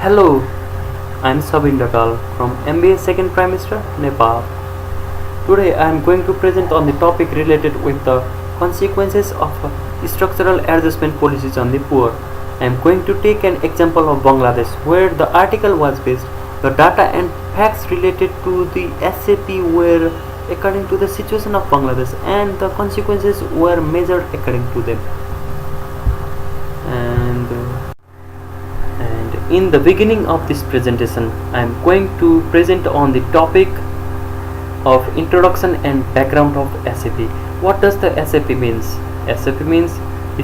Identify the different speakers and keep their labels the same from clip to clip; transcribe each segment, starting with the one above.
Speaker 1: Hello, I'm Sabin Dhakal from MBA second trimester, Nepal. Today I am going to present on the topic related with the consequences of structural adjustment policies on the poor. I am going to take an example of Bangladesh where the article was based. The data and facts related to the SAP were according to the situation of Bangladesh and the consequences were measured according to them. In the beginning of this presentation, I am going to present on the topic of introduction and background of SAP. What does the SAP means? SAP means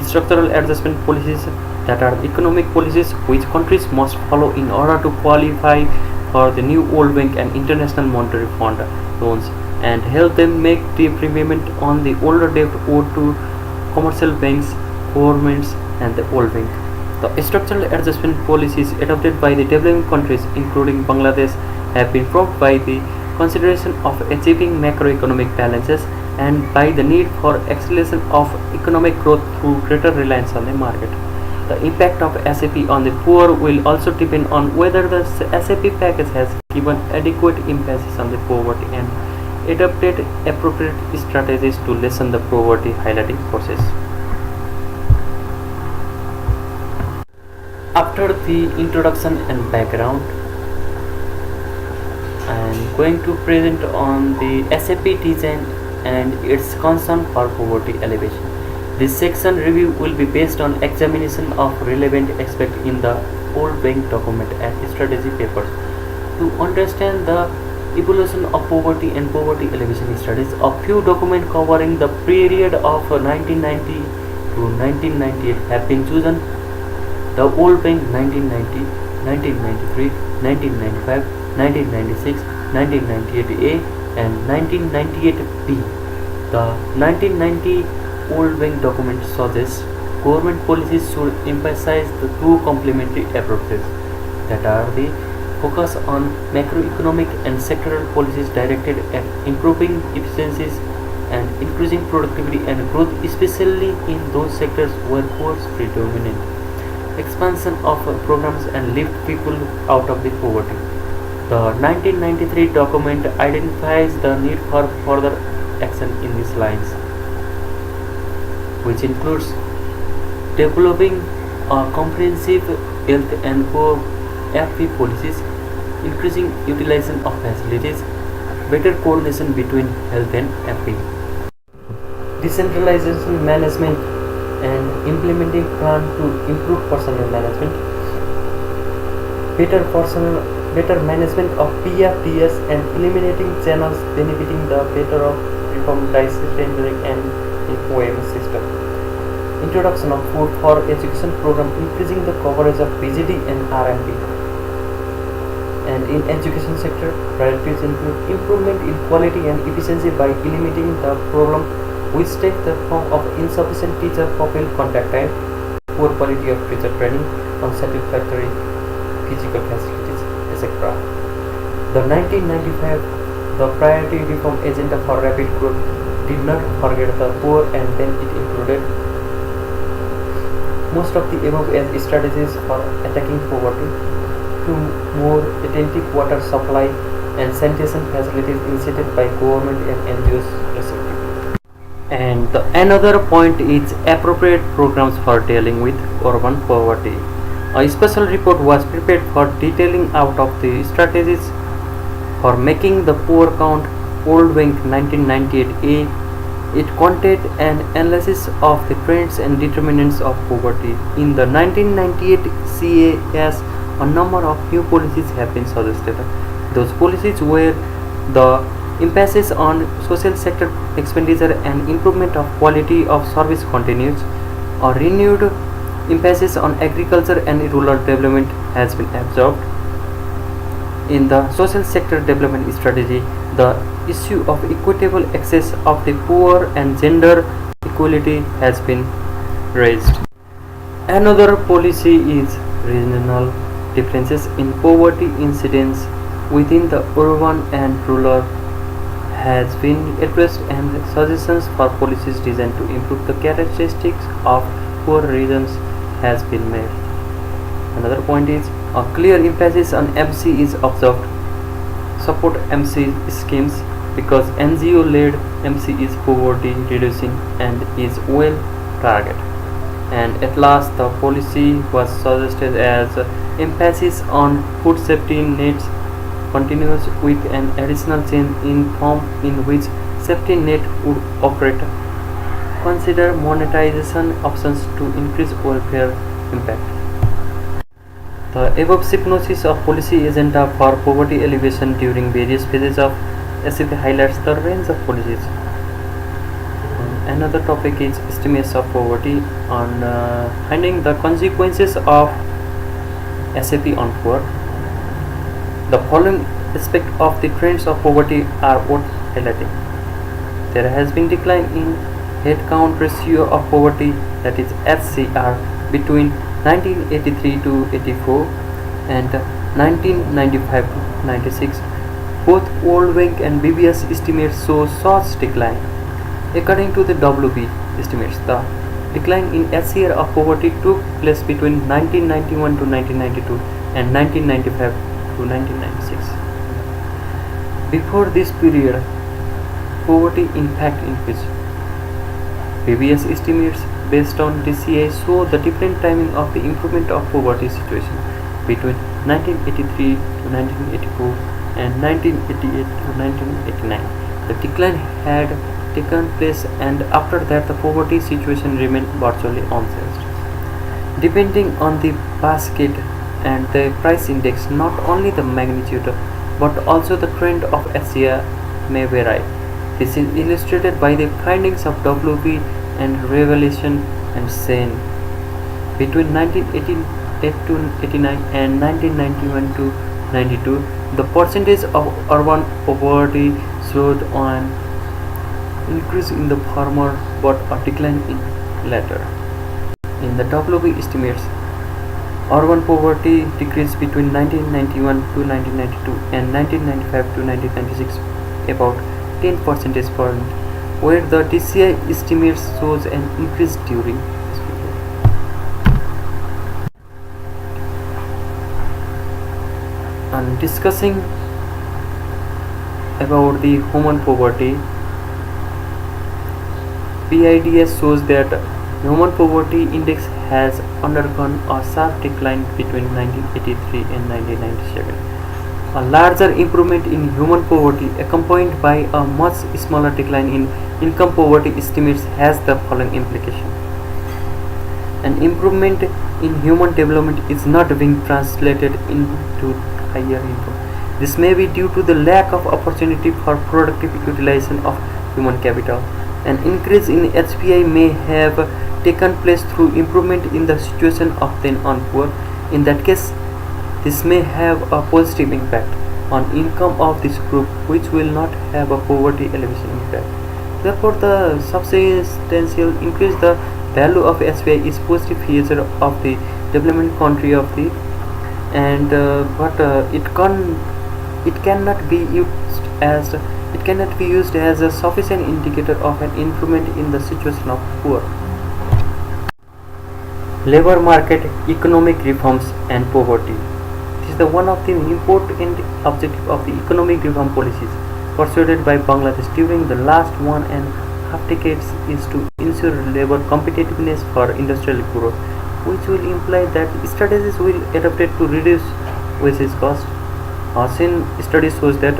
Speaker 1: structural adjustment policies that are economic policies which countries must follow in order to qualify for the new World Bank and International Monetary Fund loans and help them make the repayment on the older debt owed to commercial banks, governments and the World Bank. The structural adjustment policies adopted by the developing countries, including Bangladesh, have been prompted by the consideration of achieving macroeconomic balances and by the need for acceleration of economic growth through greater reliance on the market. The impact of SAP on the poor will also depend on whether the SAP package has given adequate emphasis on the poverty and adopted appropriate strategies to lessen the poverty highlighting process. After the introduction and background, I am going to present on the SAP design and its concern for poverty alleviation. This section review will be based on examination of relevant aspects in the World Bank document and strategy papers. To understand the evolution of poverty and poverty alleviation studies, a few documents covering the period of 1990 to 1998 have been chosen. The World Bank 1990, 1993, 1995, 1996, 1998A and 1998B. The 1990 World Bank document suggests government policies should emphasize the two complementary approaches that are the focus on macroeconomic and sectoral policies directed at improving efficiencies and increasing productivity and growth, especially in those sectors where poor predominate. Expansion of programs and lift people out of the poverty. The 1993 document identifies the need for further action in these lines, which includes developing a comprehensive health and poor FP policies, increasing utilization of facilities, better coordination between health and FP, decentralization management and implementing plan to improve personnel management, better management of PFDS and eliminating channels benefiting the better of reformed tendering and OMS system. Introduction of food for education program increasing the coverage of BGD and RMP. And in education sector, priorities include improvement in quality and efficiency by eliminating the problem which take the form of insufficient teacher pupil contact time, poor quality of teacher training, unsatisfactory physical facilities, etc. The 1995 the priority reform agenda for rapid growth did not forget the poor and then it included most of the above as strategies for attacking poverty to more attentive water supply and sanitation facilities initiated by government and NGOs respectively. And another point is appropriate programs for dealing with urban poverty. A special report was prepared for detailing out of the strategies for making the poor count. World Bank 1998A. It contained an analysis of the trends and determinants of poverty. In the 1998 CAS, a number of new policies have been suggested. Those policies were the emphasis on social sector expenditure and improvement of quality of service continues. A renewed emphasis on agriculture and rural development has been absorbed. In the social sector development strategy, the issue of equitable access of the poor and gender equality has been raised. Another policy is regional differences in poverty incidence within the urban and rural has been addressed and suggestions for policies designed to improve the characteristics of poor regions has been made. Another point is a clear emphasis on MC is observed. Support MC schemes because NGO-led MC is poverty reducing and is well targeted. And at last, the policy was suggested as emphasis on food safety nets continues with an additional change in form in which safety net would operate. Consider monetization options to increase welfare impact. The above synopsis of policy agenda for poverty alleviation during various phases of SAP highlights the range of policies. Another topic is estimates of poverty on finding the consequences of SAP on poor. The following aspects of the trends of poverty are worth highlighting. There has been decline in headcount ratio of poverty, that is HCR, between 1983 to 84 and 1995 to 96. Both World Bank and BBS estimates show such decline. According to the WB estimates, the decline in HCR of poverty took place between 1991 to 1992 and 1995 to 1996. Before this period, poverty in fact increased. BBS estimates based on DCI show the different timing of the improvement of poverty situation between 1983 to 1984 and 1988 to 1989. The decline had taken place, and after that the poverty situation remained virtually unchanged. Depending on the basket and the price index, not only the magnitude but also the trend of HCR may vary. This is illustrated by the findings of WB and Revelation and Sen. Between 1988 to 89 and 1991 to 92, the percentage of urban poverty showed an increase in the former but a decline in latter. In the WB estimates, urban poverty decreased between 1991 to 1992 and 1995 to 1996 about 10 percentage point, where the DCI estimates shows an increase during this period. And discussing about the human poverty, PIDS shows that human poverty index has undergone a sharp decline between 1983 and 1997. A larger improvement in human poverty accompanied by a much smaller decline in income poverty estimates has the following implication. An improvement in human development is not being translated into higher income. This may be due to the lack of opportunity for productive utilization of human capital. An increase in HPI may have taken place through improvement in the situation of the unpoor. In that case, this may have a positive impact on income of this group, which will not have a poverty alleviation impact. Therefore, the substantial increase the value of HPI is positive feature of the development country of the, and it cannot be used as a sufficient indicator of an improvement in the situation of poor. Labor market, economic reforms and poverty. This is the one of the important objective of the economic reform policies pursued by Bangladesh during the last 1.5 decades is to ensure labor competitiveness for industrial growth, which will imply that strategies will adapted to reduce wages cost. Sin study shows that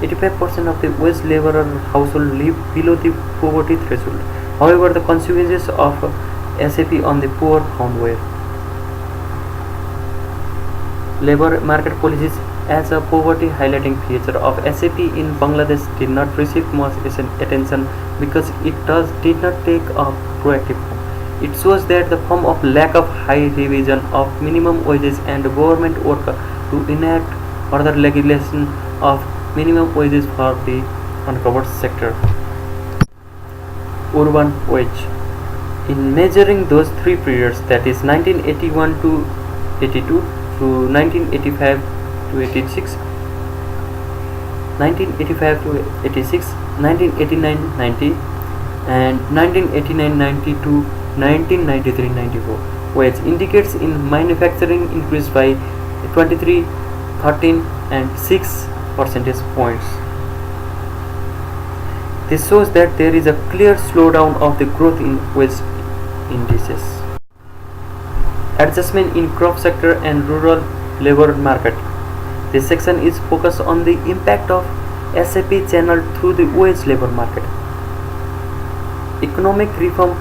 Speaker 1: 85% of the wage laborer household live below the poverty threshold. However, the consequences of SAP on the poor found where labor market policies as a poverty highlighting feature of SAP in Bangladesh did not receive much attention because it did not take a proactive form. It shows that the form of lack of high revision of minimum wages and government work to enact further legislation of minimum wages for the uncovered sector. Urban wage. In measuring those three periods, that is 1981 to 82 to 1985 to 86, 1985 to 86, 1989-90 and 1989-90 to 1993-94, wage indicates in manufacturing increased by 23, 13 and 6 percentage points. This shows that there is a clear slowdown of the growth in wage indices. Adjustment in crop sector and rural labor market. This section is focused on the impact of SAP channel through the wage labor market. Economic reform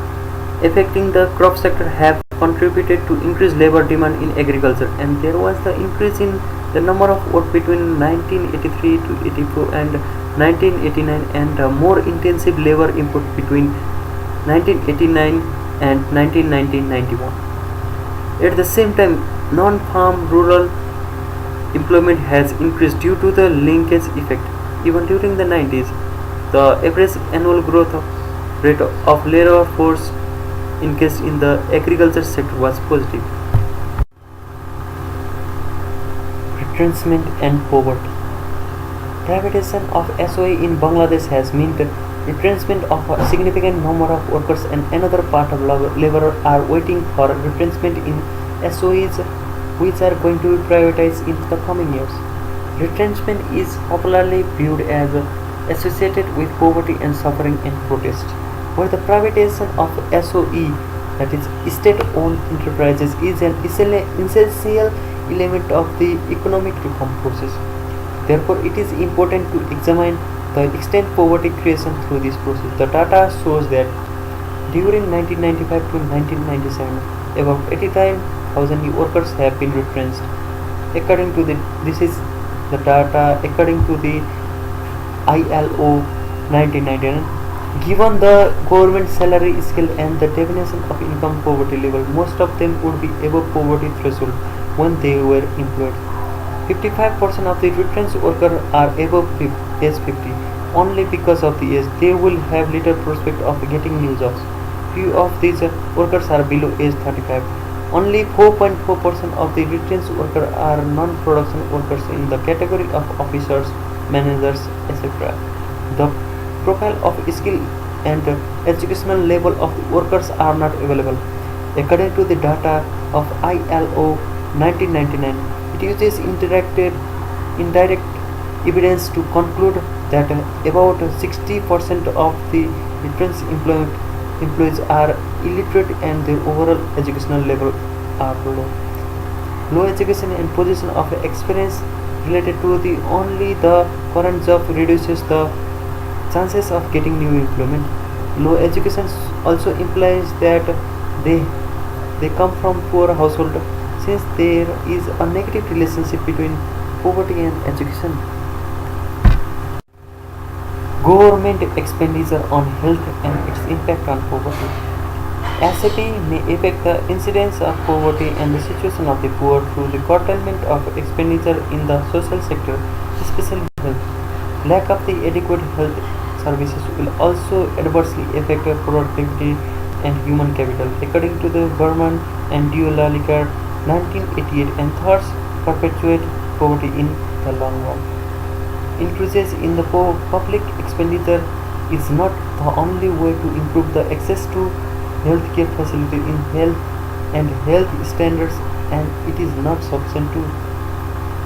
Speaker 1: affecting the crop sector have contributed to increased labor demand in agriculture, and there was the increase in the number of work between 1983 to 84 and 1989, and a more intensive labor input between 1989 and 1991. At the same time, non-farm rural employment has increased due to the linkage effect. Even during the 90s, the average annual growth rate of labor force engaged in the agriculture sector was positive. Retrenchment and poverty. Privatization of SOE in Bangladesh has meant retrenchment of a significant number of workers, and another part of labor are waiting for retrenchment in SOEs, which are going to be privatized in the coming years. Retrenchment is popularly viewed as associated with poverty and suffering and protest, where the privatization of SOE, that is state-owned enterprises, is an essential element of the economic reform process. Therefore, it is important to examine the extent poverty creation through this process. The data shows that during 1995 to 1997, about 85,000 workers have been retrenched. According to this is the data according to the ILO 1999. Given the government salary scale and the definition of income poverty level, most of them would be above poverty threshold when they were employed. 55% of the retrenched workers are above age 50. Only because of the age, they will have little prospect of getting new jobs. Few of these workers are below age 35. Only 4.4% of the retrenched workers are non-production workers in the category of officers, managers, etc. The profile of skill and educational level of the workers are not available. According to the data of ILO 1999, it uses indirect evidence to conclude that about 60% of the retrenched employees are illiterate and their overall educational level are low. Low education and position of experience related to only the current job reduces the chances of getting new employment. Low education also implies that they come from poor household, since there is a negative relationship between poverty and education. Government expenditure on health and its impact on poverty. SAP may affect the incidence of poverty and the situation of the poor through the curtailment of expenditure in the social sector, especially health. Lack of the adequate health services will also adversely affect productivity and human capital. According to the Berman and Dualaliker 1988, and thus perpetuate poverty in the long run. Increases in the public expenditure is not the only way to improve the access to healthcare facilities in health and health standards, and it is not sufficient too.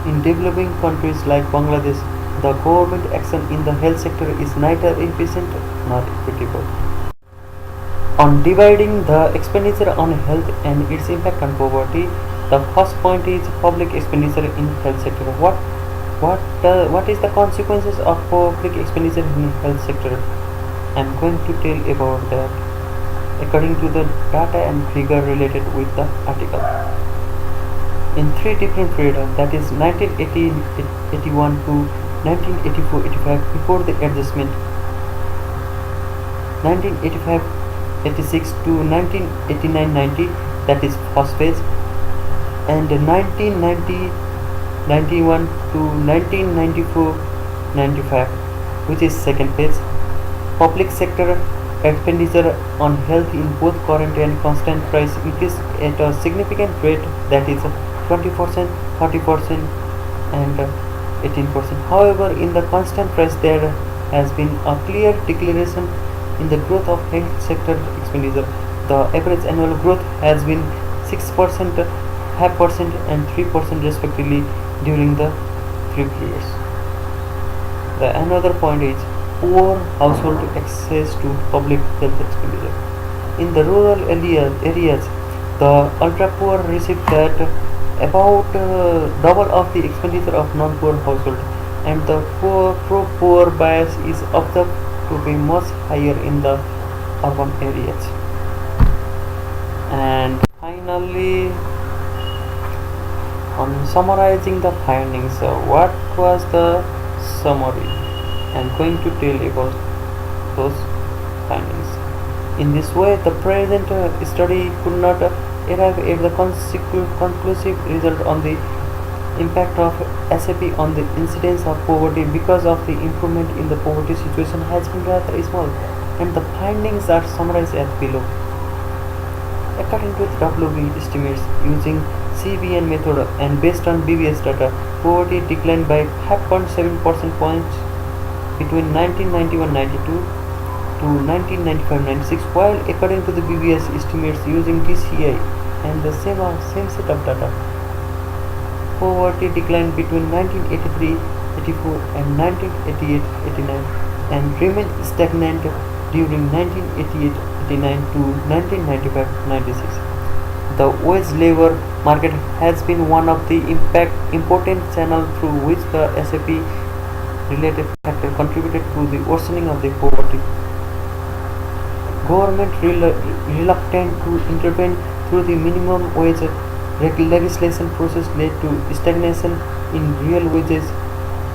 Speaker 1: In developing countries like Bangladesh, the government action in the health sector is neither efficient nor equitable. On dividing the expenditure on health and its impact on poverty, the first point is public expenditure in health sector. What is the consequences of public expenditure in health sector? I am going to tell about that according to the data and figure related with the article. In three different periods, that is 1980-81 to 1984-85 before the adjustment, 1985-86 to 1989-90, that is first phase, and 1990-91 to 1994-95, which is second phase. Public sector expenditure on health in both current and constant price increased at a significant rate, that is 20%, 30% and 18%. However, in the constant price there has been a clear declaration in the growth of health sector expenditure. The average annual growth has been 6%, 5% and 3% respectively during the 3 periods. The another point is poor household access to public health expenditure. In the rural areas, the ultra poor receive that about double of the expenditure of non-poor household, and the pro-poor bias is observed to be much higher in the urban areas. And finally, on summarizing the findings, what was the summary? I am going to tell about those findings. In this way, the present study could not arrive at the conclusive result on the impact of SAP on the incidence of poverty because of the improvement in the poverty situation has been rather small, and the findings are summarized as below. According to the WB estimates using CBN method and based on BBS data, poverty declined by 5.7 percentage points between 1991-92 to 1995-96, while according to the BBS estimates using DCI and the same set of data, poverty declined between 1983-84 and 1988-89 and remained stagnant during 1988-89 to 1995-96. The wage labor market has been one of the important channels through which the SAP related factor contributed to the worsening of the poverty. Government reluctant to intervene through the minimum wage legislation process led to stagnation in real wages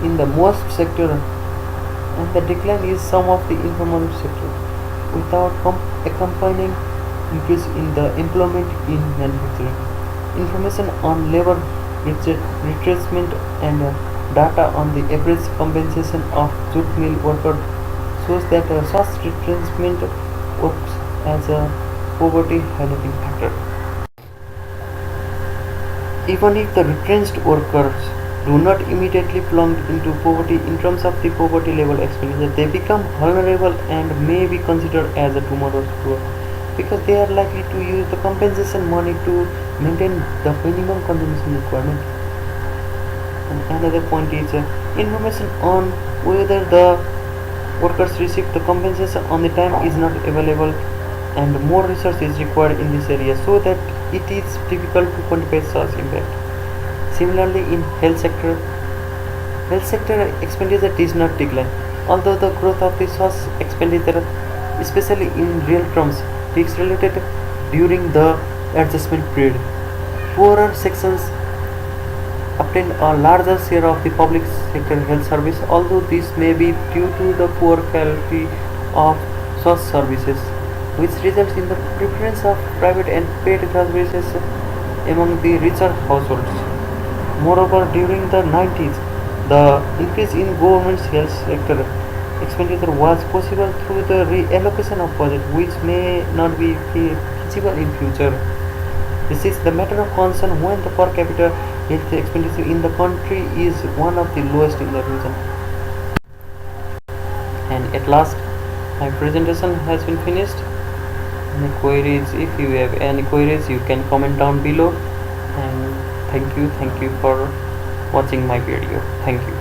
Speaker 1: in the most sector, and the decline is some of the informal sector without accompanying increase in the employment in manufacturing. Information on labor retrenchment and data on the average compensation of jute mill workers shows that such retrenchment works as a poverty highlighting factor. Even if the retrenched workers do not immediately plunge into poverty in terms of the poverty level expenditure, they become vulnerable and may be considered as a tomorrow's poor because they are likely to use the compensation money to maintain the minimum consumption requirement. And another point is information on whether the workers receive the compensation on the time is not available, and more research is required in this area so that it is difficult to quantify such impact. Similarly, in health sector expenditure does not decline, although the growth of the such expenditure, especially in real terms, accelerated during the adjustment period. Poorer sections obtained a larger share of the public sector health service, although this may be due to the poor quality of such services, which results in the preference of private and paid services among the richer households. Moreover, during the 90s, the increase in government's health sector expenditure was possible through the reallocation of budget, which may not be feasible in future. This is the matter of concern when the per capita health expenditure in the country is one of the lowest in the region. And at last, my presentation has been finished. Any queries? If you have any queries, you can comment down below. And thank you for watching my video. Thank you.